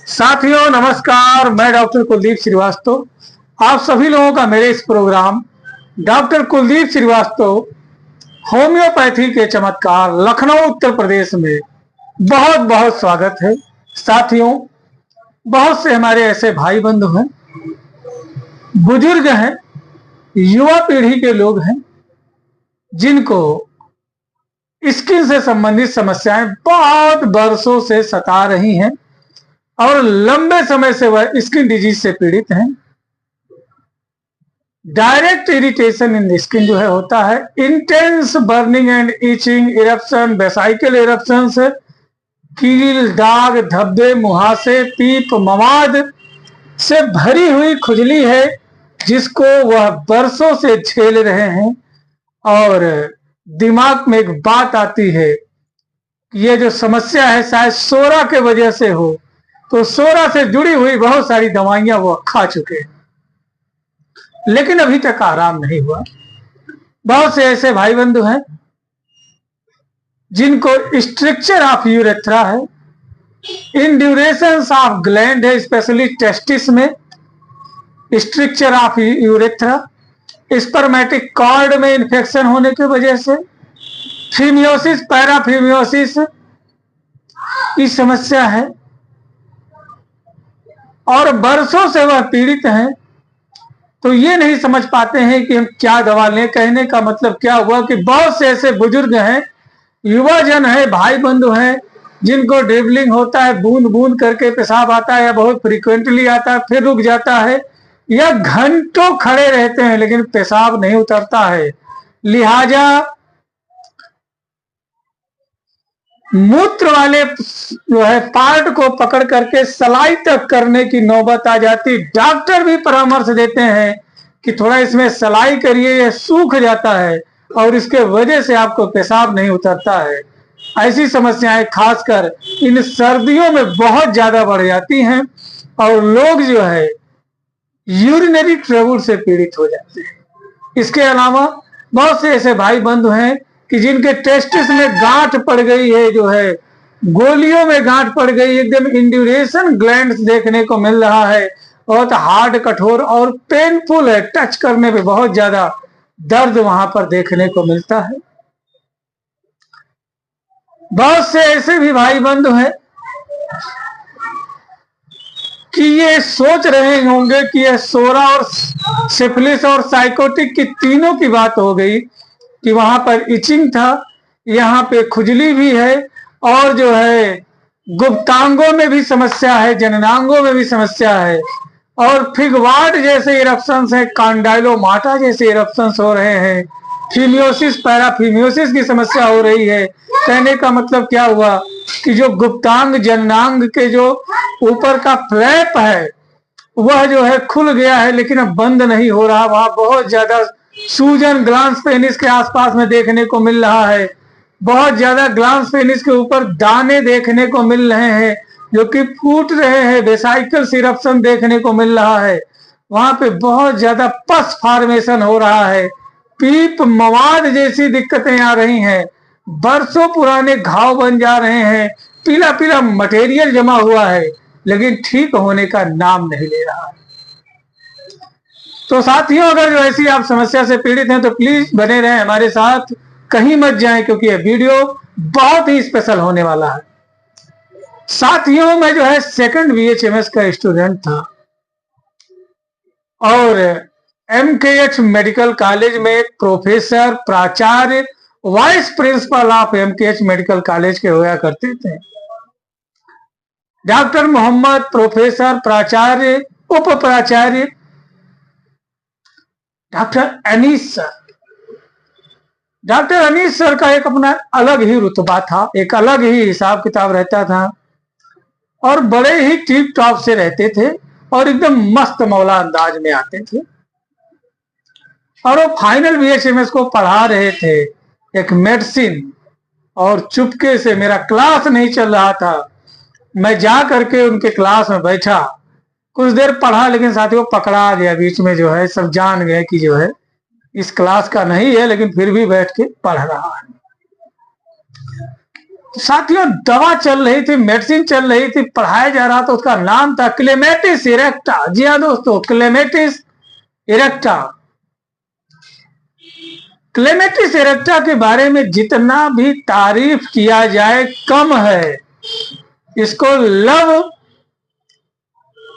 साथियों नमस्कार, मैं डॉक्टर कुलदीप श्रीवास्तव आप सभी लोगों का मेरे इस program doctor Kuldeep Srivastava homeopathy के चमत्कार लखनऊ उत्तर प्रदेश में बहुत बहुत स्वागत है। साथियों, बहुत से हमारे ऐसे भाई बंधु हैं, बुजुर्ग हैं, युवा पीढ़ी के लोग हैं जिनको स्किन से संबंधित समस्याएं बहुत बरसों से सता रही हैं और लंबे समय से वह स्किन डिजीज से पीड़ित हैं। Direct irritation in the skin जो है होता है, intense burning and itching, eruption, vesicle eruption, कील, दाग, धब्बे, मुहासे, पीप, मवाद से भरी हुई खुजली है जिसको वह बरसों से झेल रहे हैं। और दिमाग में एक बात आती है कि ये जो समस्या है शायद सोरा के वजह से हो, तो सोरा से जुड़ी हुई बहुत सारी दवाइयां वो खा चुके हैं, लेकिन अभी तक आराम नहीं हुआ। बहुत से ऐसे भाई बंधु हैं जिनको स्ट्रक्चर ऑफ यूरेथ्रा है, इंड्यूरेशंस ऑफ ग्लैंड है, स्पेशली टेस्टिस में structure of urethra, spermatic cord में इंफेक्शन होने की वजह से फीमियोसिस, पैराफीमियोसिस की समस्या है और बरसों से वह पीड़ित हैं। तो ये नहीं समझ पाते हैं कि हम क्या दवा लें। कहने का मतलब क्या हुआ कि बहुत से ऐसे बुजुर्ग हैं, युवा जन है, भाई बंधु हैं जिनको ड्रिबलिंग होता है, बूंद बूंद करके पेशाब आता है या बहुत फ्रीक्वेंटली आता है, फिर रुक जाता है या घंटों खड़े रहते हैं लेकिन पेशाब नहीं उतरता है। लिहाजा मूत्र वाले जो है पार्ट को पकड़ करके सलाई तक करने की नौबत आ जाती। डॉक्टर भी परामर्श देते हैं कि थोड़ा इसमें सलाई करिए, यह सूख जाता है और इसके वजह से आपको पेशाब नहीं उतरता है। ऐसी समस्याएं खासकर इन सर्दियों में बहुत ज्यादा बढ़ जाती हैं और लोग जो है यूरिनरी ट्रबल से पीड़ित हो जाते हैं। इसके अलावा बहुत से ऐसे भाई बंधु हैं कि जिनके टेस्टिस में गांठ पड़ गई है, जो है गोलियों में गांठ पड़ गई, एकदम इंड्यूरेशन ग्लैंड्स देखने को मिल रहा है, बहुत हार्ड, कठोर और पेनफुल है, टच करने पे बहुत ज्यादा दर्द वहां पर देखने को मिलता है। बहुत से ऐसे भी भाई बंधु हैं कि ये सोच रहे होंगे कि यह सोरा और सिफिलिस और साइकोटिक की तीनों की बात हो गई कि वहां पर इचिंग था, यहाँ पे खुजली भी है और जो है गुप्तांगों में भी समस्या है, जननांगों में भी समस्या है और फिगवार्ड जैसे इरप्शंस है, कांडाइलोमाटा जैसे इरप्शंस हो रहे हैं, फीमियोसिस, पैराफीमियोसिस की समस्या हो रही है। कहने का मतलब क्या हुआ कि जो गुप्तांग, जननांग के जो ऊपर का फ्लैप है वह जो है खुल गया है लेकिन अब बंद नहीं हो रहा। वहां बहुत ज्यादा सूजन ग्लांस पेनिस के आसपास में देखने को मिल रहा है, बहुत ज्यादा ग्लांस पेनिस के ऊपर दाने देखने को मिल रहे हैं जो कि फूट रहे हैं, वेसाइकल इरप्शन देखने को मिल रहा है, वहां पे बहुत ज्यादा पस फॉर्मेशन हो रहा है, पीप, मवाद जैसी दिक्कतें आ रही हैं, बरसों पुराने घाव बन जा रहे हैं, पीला पीला मटेरियल जमा हुआ है लेकिन ठीक होने का नाम नहीं ले रहा है। तो साथियों, अगर जो ऐसी आप समस्या से पीड़ित हैं तो प्लीज बने रहें हमारे साथ, कहीं मत जाएं क्योंकि यह वीडियो बहुत ही स्पेशल होने वाला है। साथियों, मैं जो है सेकंड बीएचएमएस का स्टूडेंट था और एमकेएच मेडिकल कॉलेज में प्रोफेसर, प्राचार्य, vice principal of MKH medical college के होया करते थे डॉक्टर मोहम्मद, प्रोफेसर, प्राचार्य, उप प्राचार्य doctor Anees sir. Doctor Anees sir का एक अपना अलग ही रुतबा था, एक अलग ही हिसाब किताब रहता था और बड़े ही टिप टॉप से रहते थे और एकदम मस्त मौला अंदाज में आते थे और वो फाइनल बीएचएमएस को पढ़ा रहे थे, एक मेडिसिन, और चुपके से मेरा क्लास नहीं चल रहा था, मैं जा करके उनके क्लास में बैठा, कुछ देर पढ़ा लेकिन साथियों पकड़ा गया बीच में, जो है सब जान गए कि जो है इस क्लास का नहीं है लेकिन फिर भी बैठ के पढ़ रहा है। साथियों दवा चल रही थी, मेडिसिन चल रही थी, पढ़ाया जा रहा था, उसका नाम था क्लेमेटिस इरेक्टा। जी हाँ दोस्तों, क्लेमेटिस इरेक्टा। क्लेमेटिस इरेक्टा के बारे में जितना भी तारीफ किया जाए कम है। इसको लव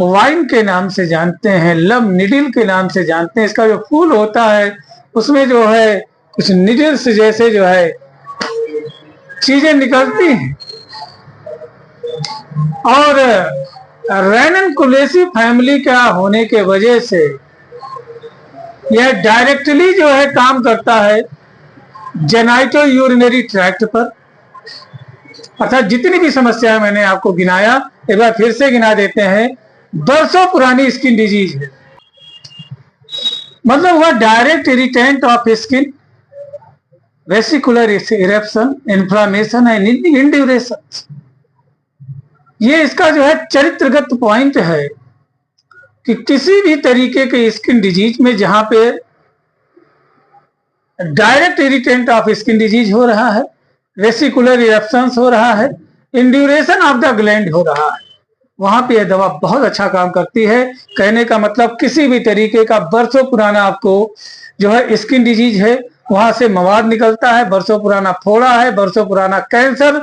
वाइन के नाम से जानते हैं, लव निडिल के नाम से जानते हैं। इसका जो फूल होता है उसमें जो है कुछ निडल्स जैसे जो है चीजें निकलती हैं, और रेननकुलेसी फैमिली का होने के वजह से यह डायरेक्टली जो है काम करता है जेनाइटो यूरिनरी ट्रैक्ट पर। अर्थात जितनी भी समस्याएं मैंने आपको गिनाया, एक बार फिर से गिना देते हैं। बरसों पुरानी स्किन डिजीज है, मतलब हुआ direct irritant of skin, vesicular eruption, inflammation and induration. ये इसका जो है चरित्रगत पॉइंट है कि किसी भी तरीके के स्किन डिजीज में जहां पे direct irritant of skin disease हो रहा है, वेसिकुलर इरेप्शंस हो रहा है, इंड्यूरेशन ऑफ द ग्लैंड हो रहा है, वहां पे यह दवा बहुत अच्छा काम करती है। कहने का मतलब किसी भी तरीके का बरसों पुराना आपको जो है स्किन डिजीज है, वहां से मवाद निकलता है, बरसों पुराना फोड़ा है, बरसों पुराना कैंसर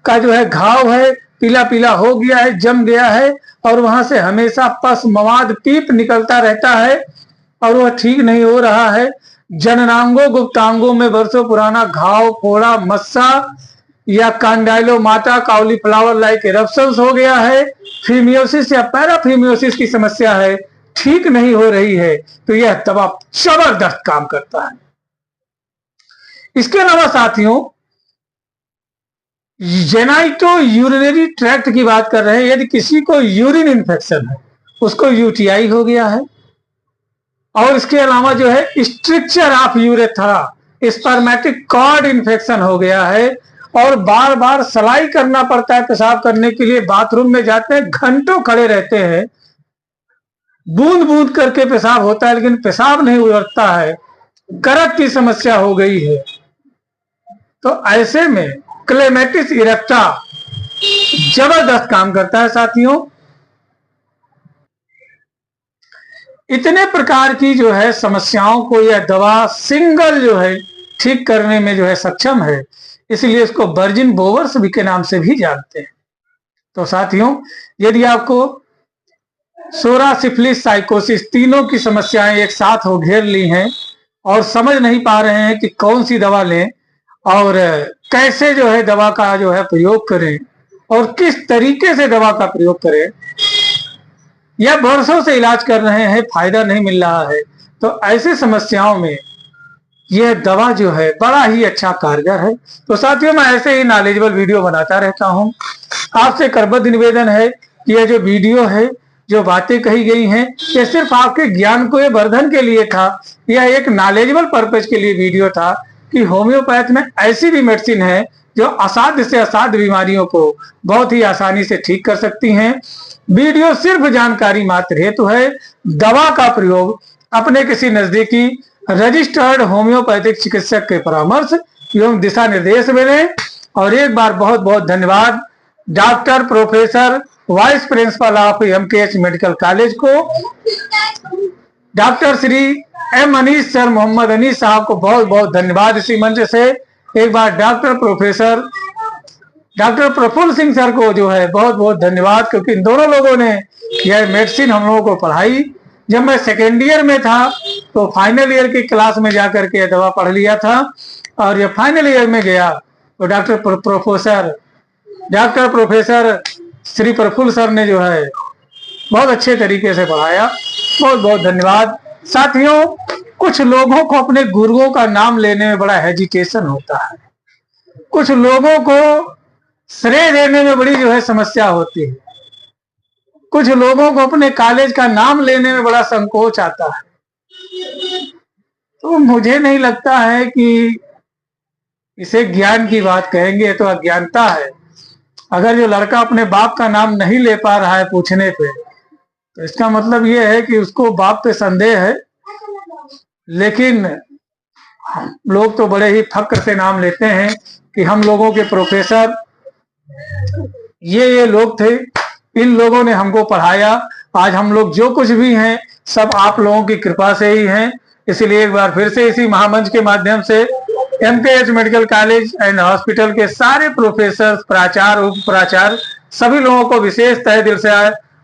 का जो है घाव है, पीला पीला हो गया है, जम गया है, और वहां से हमेशा पस मवाद पीप निकलता रहता है और वह ठीक नहीं हो रहा है। जननांगों गुप्तांगों में बरसों पुराना घाव, फोड़ा, मस्सा या कांडाइलोमाटा काउलीफ्लावर लाइक इरप्शंस हो गया है, फीमियोसिस या पैराफीमियोसिस की समस्या है, ठीक नहीं हो रही है, तो यह दवा जबरदस्त काम करता है। इसके अलावा साथियों, जेनाइटो यूरिनरी ट्रैक्ट की बात कर रहे हैं। यदि किसी को यूरिन इन्फेक्शन है, उसको यूटीआई हो गया है, और इसके अलावा जो है stricture of urethra, spermatic cord infection हो गया है, और बार बार सलाई करना पड़ता है पेशाब करने के लिए, बाथरूम में जाते हैं घंटों खड़े रहते हैं, बूंद बूंद करके पेशाब होता है लेकिन पेशाब नहीं उतरता है, गरज की समस्या हो गई है, तो ऐसे में क्लेमेटिस इरेक्टा जबरदस्त काम करता है साथियों। इतने प्रकार की जो है समस्याओं को यह दवा सिंगल जो है ठीक करने में जो है सक्षम है, इसलिए इसको वर्जिन बोवर्स भी के नाम से भी जानते हैं। तो साथियों, यदि आपको सोरा, सिफिलिस, साइकोसिस तीनों की समस्याएं एक साथ हो घेर ली हैं और समझ नहीं पा रहे हैं कि कौन सी दवा लें और कैसे जो है दवा का जो है प्रयोग करें और किस तरीके से दवा का प्रयोग करें, या वर्षों से इलाज कर रहे हैं, फायदा नहीं मिल रहा है, तो ऐसी समस्याओं में यह दवा जो है बड़ा ही अच्छा कारगर है। तो साथियों, मैं ऐसे ही नॉलेजेबल वीडियो बनाता रहता हूं। आपसे करबद्ध निवेदन है कि यह जो वीडियो है, जो बातें कही गई हैं, ये सिर्फ आपके ज्ञान को वर्धन के लिए था, यह एक नॉलेजेबल पर्पज के लिए वीडियो था कि होम्योपैथ में ऐसी भी मेडिसिन है जो असाध्य से असाध्य बीमारियों को बहुत ही आसानी से ठीक कर सकती हैं। वीडियो सिर्फ जानकारी मात्र हेतु है। दवा का प्रयोग अपने किसी नजदीकी रजिस्टर्ड होम्योपैथिक चिकित्सक के परामर्श एवं दिशा निर्देश में लें। और एक बार बहुत बहुत धन्यवाद doctor, professor, vice principal of MKH medical college को, doctor Shri M Anees sir, Mohammad Anees साहब को बहुत बहुत धन्यवाद इसी मंच से। एक बार doctor professor doctor Praful Singh sir को जो है बहुत बहुत धन्यवाद, क्योंकि इन दोनों लोगों ने यह मेडिसिन हम लोगों को पढ़ाई। जब मैं सेकेंड ईयर में था तो फाइनल ईयर की क्लास में जाकर के दवा पढ़ लिया था, और ये फाइनल ईयर में गया तो doctor professor Shri Prafulla sir ने जो है बहुत अच्छे तरीके से पढ़ाया। बहुत बहुत धन्यवाद साथियों। कुछ लोगों को अपने गुरुओं का नाम लेने में बड़ा हेजिटेशन होता है, कुछ लोगों को श्रेय देने में बड़ी जो है समस्या होती है, कुछ लोगों को अपने कॉलेज का नाम लेने में बड़ा संकोच आता है। तो मुझे नहीं लगता है कि इसे ज्ञान की बात कहेंगे, तो अज्ञानता है। अगर जो लड़का अपने बाप का नाम नहीं ले पा रहा है पूछने पे, तो इसका मतलब ये है कि उसको बाप पे संदेह है। लेकिन लोग तो बड़े ही फक्र से नाम लेते हैं कि हम लोगों के प्रोफेसर ये लोग थे, इन लोगों ने हमको पढ़ाया। आज हम लोग जो कुछ भी हैं सब आप लोगों की कृपा से ही हैं। इसलिए एक बार फिर से इसी महामंच के माध्यम से MKH medical college and hospital के सारे प्रोफेसर, प्राचार्य, उप प्राचार्य सभी लोगों को विशेष तहे दिल से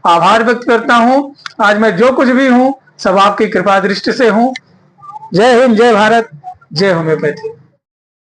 आभार व्यक्त करता हूं। आज मैं जो कुछ भी हूं सब आपकी कृपा दृष्टि से हूं। जय हिंद, जय भारत, जय होम्योपैथी।